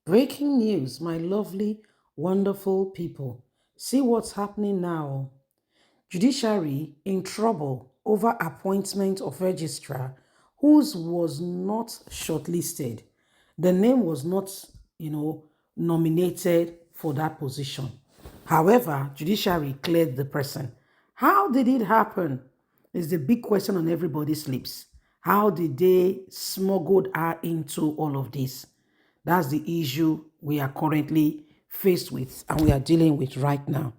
Breaking news, my lovely, wonderful people. See what's happening now. Judiciary in trouble over appointment of registrar whose was not shortlisted. The name was not, nominated for that position. However, judiciary cleared the person. How did it happen? Is the big question on everybody's lips. How did they smuggled her into all of this? That's the issue we are currently faced with and we are dealing with right now.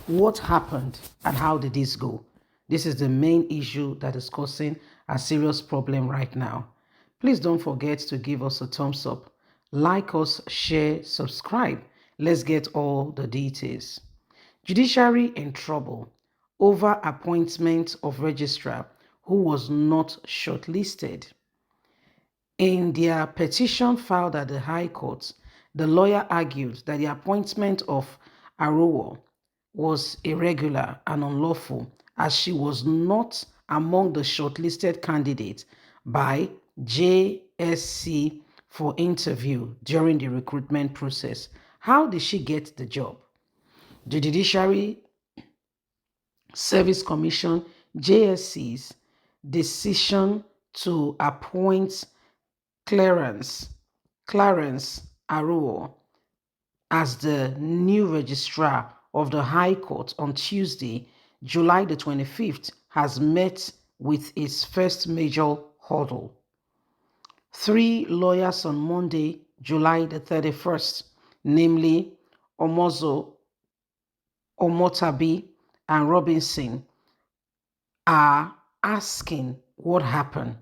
What happened and how did this go? This is the main issue that is causing a serious problem right now. Please don't forget to give us a thumbs up, like us, share, subscribe. Let's get all the details. Judiciary in trouble over appointment of registrar who was not shortlisted. In their petition filed at the High Court, the lawyer argued that the appointment of Arowo was irregular and unlawful as she was not among the shortlisted candidates by JSC for interview during the recruitment process. How did she get the job? The Judiciary Service Commission, JSC's decision to appoint Clarence Clarence Aruo as the new registrar of the High Court on Tuesday, July the 25th, has met with its first major hurdle. Three lawyers on Monday, July the 31st, namely Omozo, Omotabi, and Robinson, are asking what happened.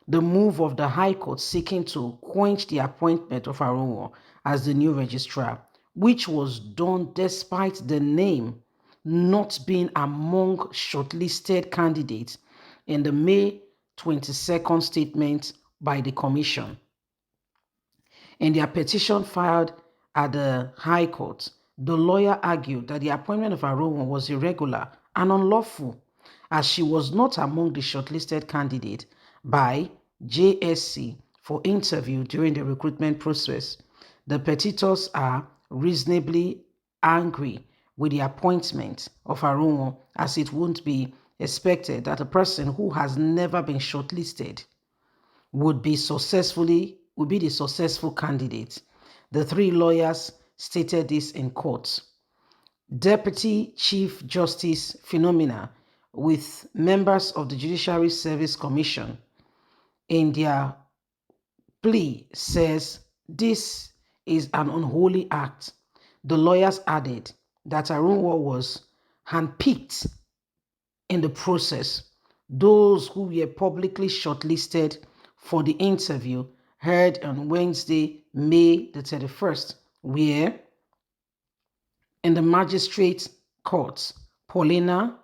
The move of the High Court seeking to quench the appointment of Arowo as the new registrar, which was done despite the name not being among shortlisted candidates in the May 22nd statement by the Commission. In their petition filed at the High Court, the lawyer argued that the appointment of Arowo was irregular and unlawful as she was not among the shortlisted candidates by JSC for interview during the recruitment process. The petitioners are reasonably angry with the appointment of Arowo as it wouldn't be expected that a person who has never been shortlisted would be the successful candidate. The three lawyers stated this in court. Deputy Chief Justice Phenomena with members of the Judiciary Service Commission in their plea says this is an unholy act. The lawyers added that Arunwa was handpicked in the process. Those who were publicly shortlisted for the interview heard on Wednesday, May the 31st, were in the magistrate courts, Paulina,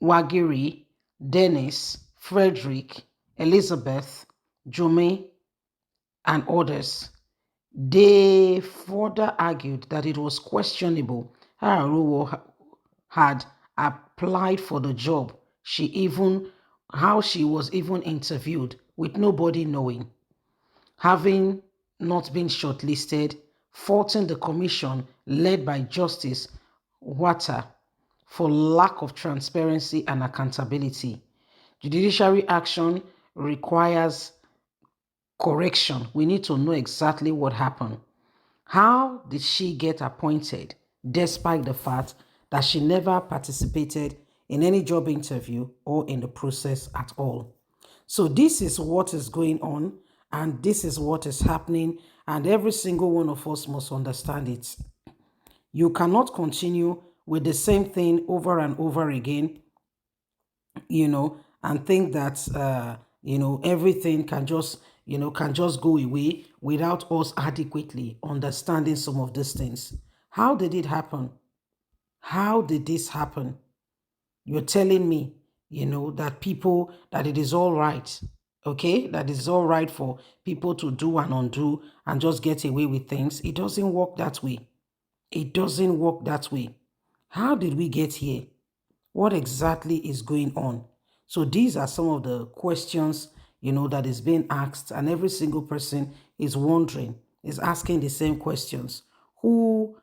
Wagiri, Dennis, Frederick, Elizabeth, Jome, and others. They further argued that it was questionable how Aruwo had applied for the job. How she was even interviewed with nobody knowing. Having not been shortlisted, faulting the commission led by Justice Wata for lack of transparency and accountability. Judiciary action requires correction. We need to know exactly what happened. How did she get appointed despite the fact that she never participated in any job interview or in the process at all? So this is what is going on and this is what is happening, and every single one of us must understand it. You cannot continue with the same thing over and over again, and think that everything can just go away without us adequately understanding some of these things. How did it happen? How did this happen? You're telling me, that it is all right, okay? That it's all right for people to do and undo and just get away with things. It doesn't work that way. It doesn't work that way. How did we get here? What exactly is going on? So these are some of the questions, that is being asked, and every single person is wondering, is asking the same questions. Who,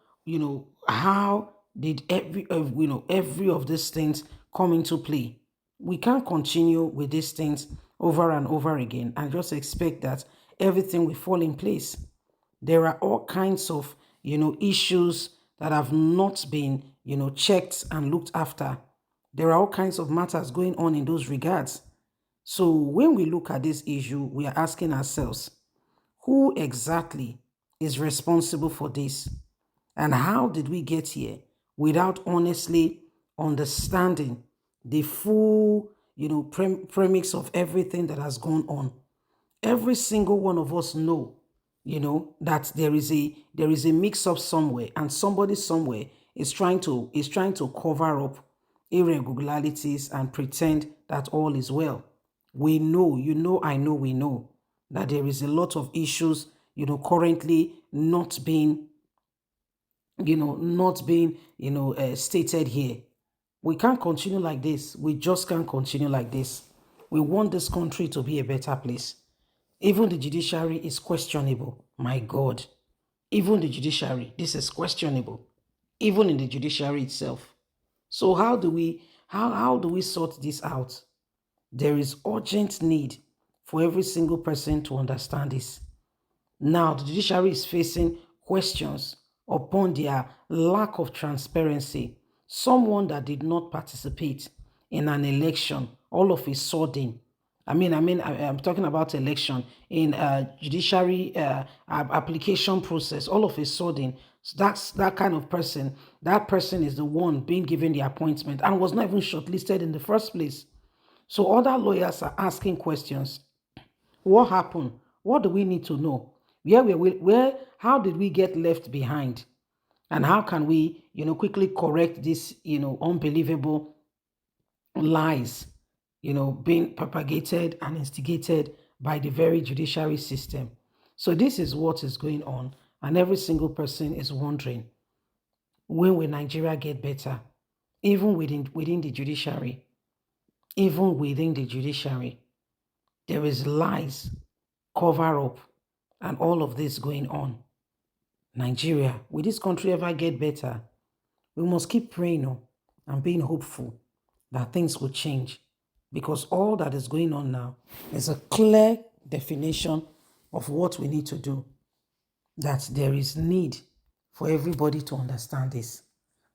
how did every of these things come into play? We can't continue with these things over and over again and just expect that everything will fall in place. There are all kinds of, issues that have not been, checked and looked after. There are all kinds of matters going on in those regards. So when we look at this issue, we are asking ourselves, who exactly is responsible for this? And how did we get here without honestly understanding the full, premise of everything that has gone on? Every single one of us know, that there is a mix up somewhere, and somebody somewhere is trying to cover up irregularities and pretend that all is well. We know, I know, we know that there is a lot of issues, currently not being stated here. We can't continue like this. We just can't continue like this. We want this country to be a better place. Even the judiciary is questionable. My God. Even the judiciary, this is questionable. Even in the judiciary itself. So how do we sort this out? There is urgent need for every single person to understand this. Now, the judiciary is facing questions upon their lack of transparency. Someone that did not participate in an election, all of a sudden, I'm talking about election in judiciary application process. All of a sudden, that's that kind of person. That person is the one being given the appointment and was not even shortlisted in the first place. So other lawyers are asking questions. What happened? What do we need to know? How did we get left behind? And how can we, quickly correct this, unbelievable lies, being propagated and instigated by the very judiciary system? So this is what is going on. And every single person is wondering, when will Nigeria get better? Even within the judiciary, there is lies, cover up, and all of this going on. Nigeria, will this country ever get better? We must keep praying and being hopeful that things will change, because all that is going on now is a clear definition of what we need to do, that there is need for everybody to understand this.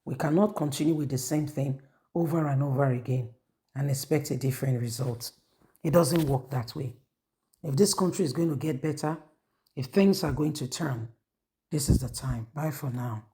We cannot continue with the same thing over and over again and expect a different result. It doesn't work that way. If this country is going to get better, if things are going to turn, this is the time. Bye for now.